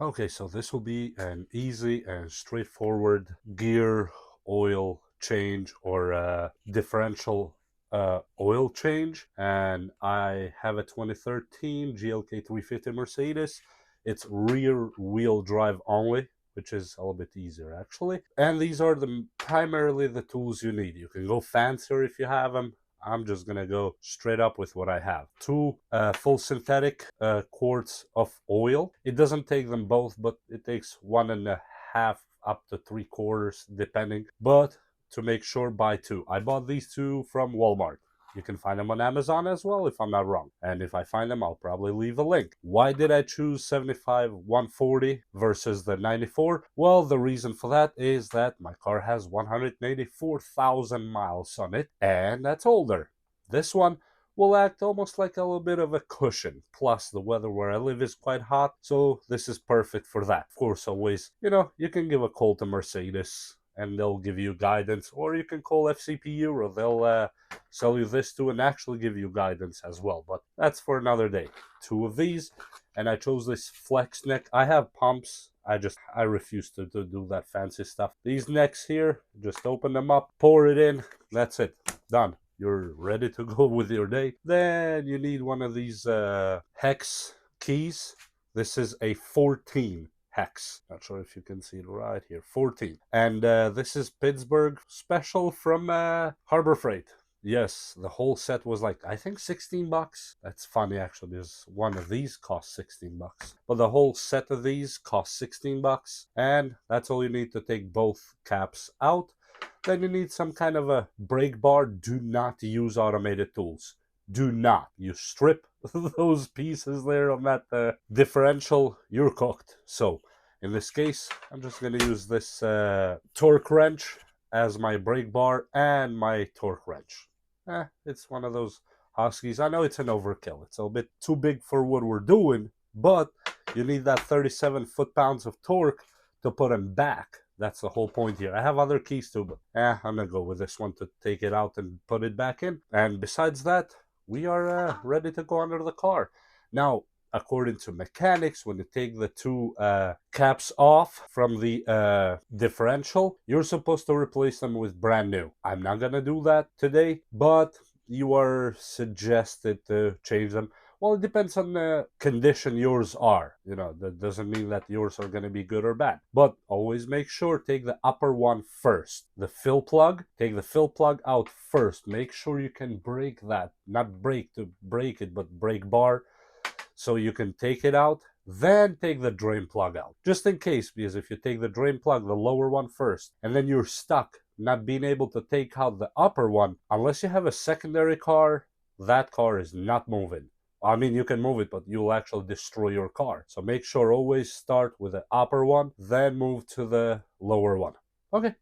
Okay, so this will be an easy and straightforward gear oil change or differential oil change. And I have a 2013 GLK350 Mercedes. It's rear wheel drive only, which is a little bit easier actually. And these are primarily the tools you need. You can go fancier if you have them. I'm just gonna go straight up with what I have. Two full synthetic quarts of oil. It doesn't take them both, but it takes 1.5 up to 3/4 depending. But to make sure, buy two. I bought these two from Walmart. You can find them on Amazon as well, if I'm not wrong. And if I find them, I'll probably leave a link. Why did I choose 75 140 versus the 94? Well, the reason for that is that my car has 184,000 miles on it, and that's older. This one will act almost like a little bit of a cushion. Plus, the weather where I live is quite hot, so this is perfect for that. Of course, always, you can give a call to Mercedes and they'll give you guidance, or you can call FCP Euro. They'll sell you this too and actually give you guidance as well, but that's for another day. Two of these, and I chose this flex neck. I have pumps. I refuse to do that fancy stuff. These necks here, just open them up, pour it in, that's it, done. You're ready to go with your day. Then you need one of these hex keys. This is a 14 hex. Not sure if you can see it right here. 14. And this is Pittsburgh special from Harbor Freight. Yes, the whole set was like, I think 16 bucks. That's funny actually, because one of these costs 16 bucks. But the whole set of these costs 16 bucks. And that's all you need to take both caps out. Then you need some kind of a brake bar. Do not use automated tools. Do not. You strip those pieces there on that differential, you're cooked. So in this case, I'm just going to use this torque wrench as my brake bar and my torque wrench. It's one of those Huskies. I know it's an overkill. It's a bit too big for what we're doing, but you need that 37 foot-pounds of torque to put them back. That's the whole point here. I have other keys too, but I'm going to go with this one to take it out and put it back in. And besides that, we are ready to go under the car. Now, according to mechanics, when you take the two caps off from the differential, you're supposed to replace them with brand new. I'm not going to do that today, but you are suggested to change them. Well, it depends on the condition yours are. That doesn't mean that yours are going to be good or bad. But always make sure, take the upper one first. The fill plug, take the fill plug out first. Make sure you can break that. Not break to break it, but brake bar. So you can take it out, then take the drain plug out. Just in case, because if you take the drain plug, the lower one first, and then you're stuck not being able to take out the upper one, unless you have a secondary car, that car is not moving. I mean, you can move it, but you'll actually destroy your car. So make sure always start with the upper one, then move to the lower one. Okay.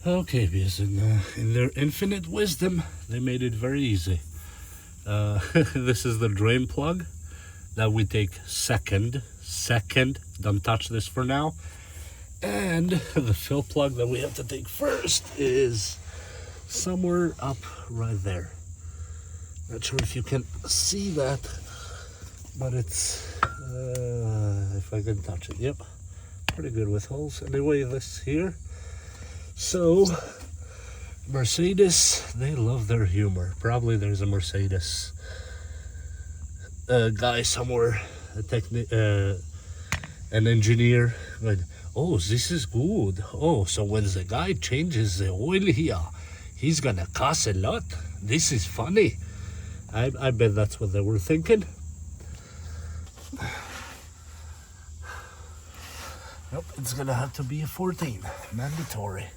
Okay, because in their infinite wisdom, they made it very easy. This is the drain plug that we take second. Don't touch this for now. And the fill plug that we have to take first is somewhere up right there. Not sure if you can see that, but it's, if I can touch it, yep, pretty good with holes. Anyway, this here. So, Mercedes, they love their humor. Probably there's a Mercedes guy somewhere, an engineer, but, oh, this is good. Oh, so when the guy changes the oil here, he's gonna cost a lot. This is funny. I bet that's what they were thinking. Nope, it's gonna have to be a 14, mandatory.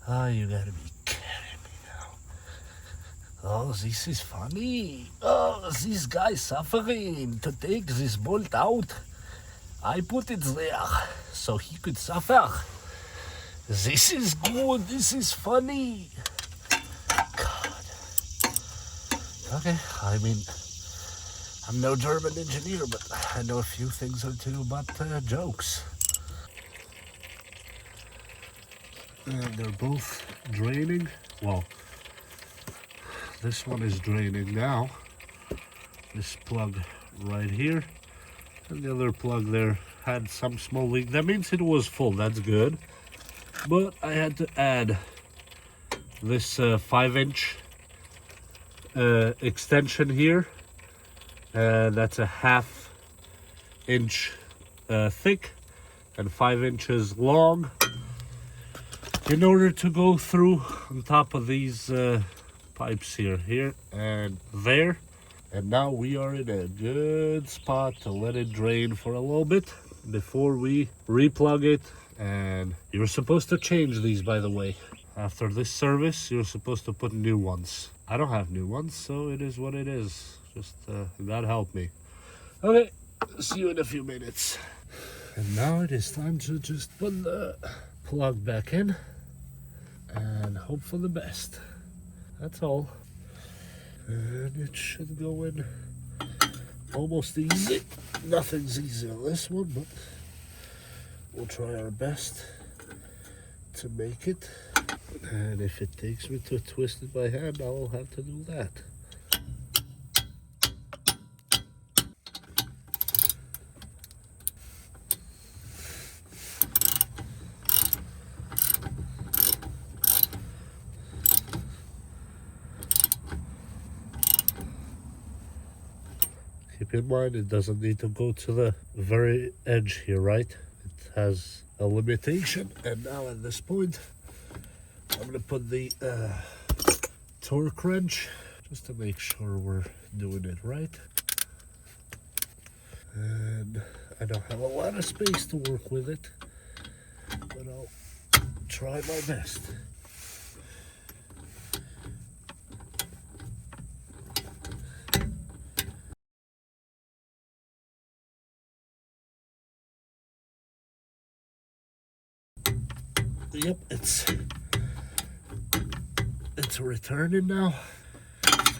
Oh, you gotta be kidding me now. Oh, this is funny. Oh, this guy suffering to take this bolt out. I put it there so he could suffer. This is good, this is funny. Okay, I mean, I'm no German engineer, but I know a few things or two about jokes. And they're both draining. Well, this one is draining now. This plug right here, and the other plug there had some small leak. That means it was full. That's good. But I had to add this 5-inch extension here. That's a 1/2 inch thick and 5 inches long, in order to go through on top of these pipes here and there. And now we are in a good spot to let it drain for a little bit before we replug it. And you're supposed to change these, by the way. After this service, you're supposed to put new ones. I don't have new ones, so it is what it is. Just God help me. Okay, see you in a few minutes. And now it is time to just put the plug back in and hope for the best. That's all. And it should go in almost easy. Nothing's easy on this one, but we'll try our best to make it. And if it takes me to twist it by hand, I'll have to do that. Keep in mind, it doesn't need to go to the very edge here, right? It has a limitation. And now at this point, I'm going to put the torque wrench just to make sure we're doing it right. And I don't have a lot of space to work with it, but I'll try my best. Yep, it's returning now,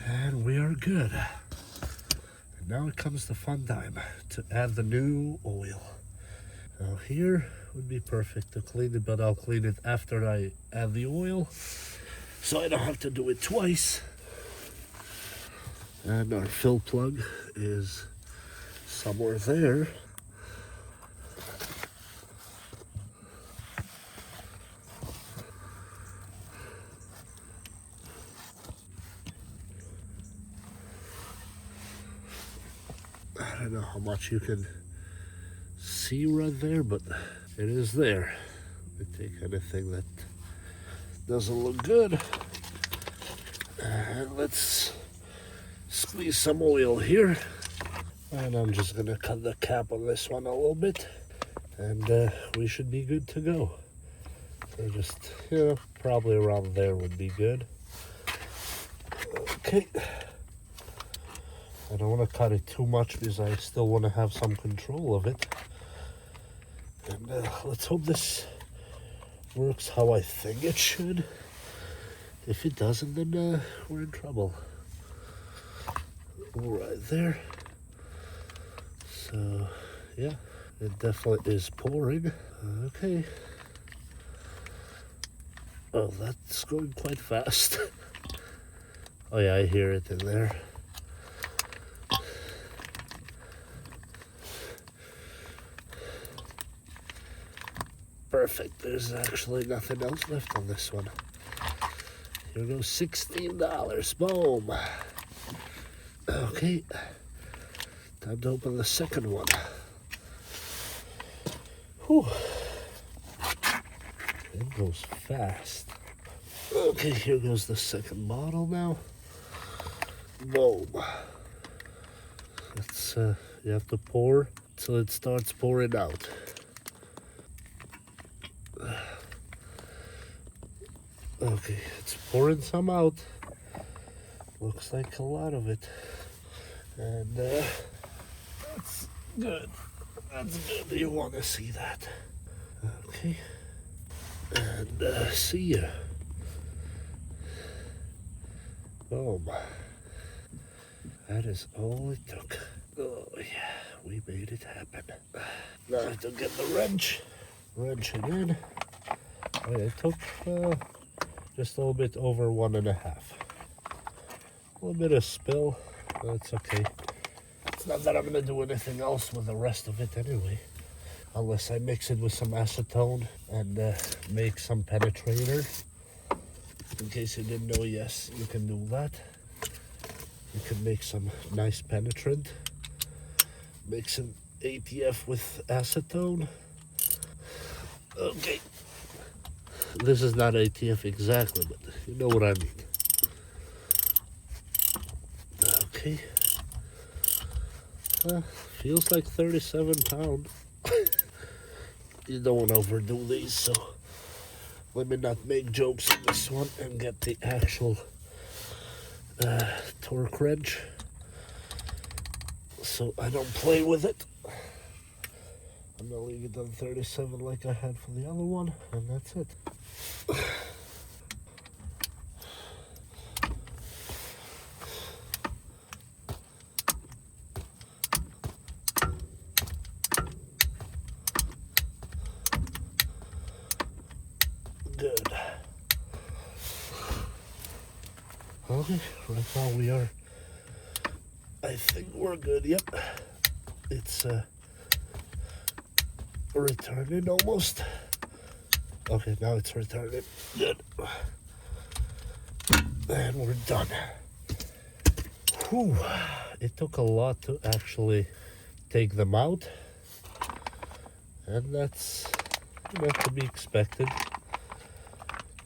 and we are good. And now it comes the fun time to add the new oil. Now here would be perfect to clean it, but I'll clean it after I add the oil, so I don't have to do it twice. And our fill plug is somewhere there. I don't know how much you can see right there, but it is there. We take anything that doesn't look good, and let's squeeze some oil here. And I'm just gonna cut the cap on this one a little bit, and we should be good to go. So just, probably around there would be good. Okay. I don't want to cut it too much because I still want to have some control of it. And let's hope this works how I think it should. If it doesn't, then we're in trouble. All right there. So, yeah, it definitely is pouring. Okay. Oh, that's going quite fast. Oh yeah, I hear it in there. Perfect. There's actually nothing else left on this one. Here goes $16. Boom. Okay. Time to open the second one. Whew. It goes fast. Okay, here goes the second bottle now. Boom. It's you have to pour till it starts pouring out. Okay, it's pouring some out. Looks like a lot of it. And that's good. That's good. You want to see that. Okay. And see ya. Boom. That is all it took. Oh yeah, we made it happen. Now I have to get the wrench it in. Oh, it took just a little bit over 1.5. A little bit of spill, but it's okay. It's not that I'm gonna do anything else with the rest of it anyway. unless I mix it with some acetone and make some penetrator. In case you didn't know, yes, you can do that. You can make some nice penetrant. Mix some ATF with acetone. Okay. This is not ATF exactly, but you know what I mean. Okay. Feels like 37 pounds. You don't want to overdo these, so let me not make jokes on this one and get the actual torque wrench so I don't play with it. I'm gonna leave it on 37 like I had for the other one, and that's it. Good. Okay, right now we are, I think we're good, yep. It's returning almost. Okay, now it's returning. Good. And we're done. Whew. It took a lot to actually take them out. And that's to be expected.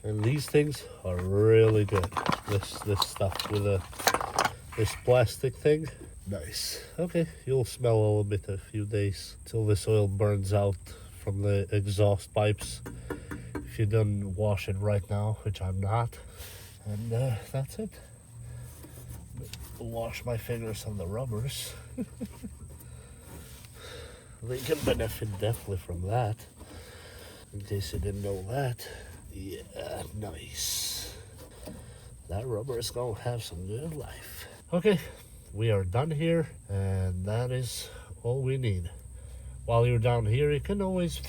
And these things are really good. This stuff with this plastic thing. Nice. Okay, you'll smell a little bit a few days till this oil burns out from the exhaust pipes. If you don't wash it right now, which I'm not. And that's it. Wash my fingers on the rubbers. They can benefit definitely from that. In case you didn't know that. Yeah, nice. That rubber is gonna have some good life. Okay, we are done here, and that is all we need. While you're down here, you can always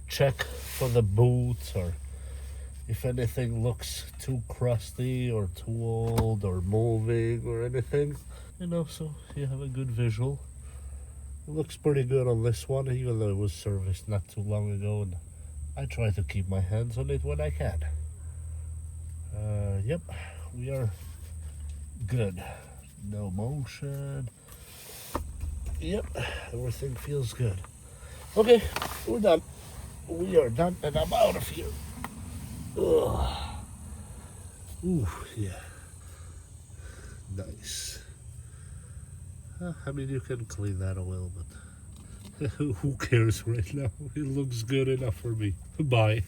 check for the boots, or if anything looks too crusty or too old or moving or anything, so you have a good visual. It looks pretty good on this one, even though it was serviced not too long ago, and I try to keep my hands on it when I can. Yep, we are good. No motion. Yep, everything feels good. Okay, we're done. We are done, and I'm out of here. Ugh. Ooh, yeah. Nice. I mean, you can clean that oil, but who cares right now? It looks good enough for me. Bye.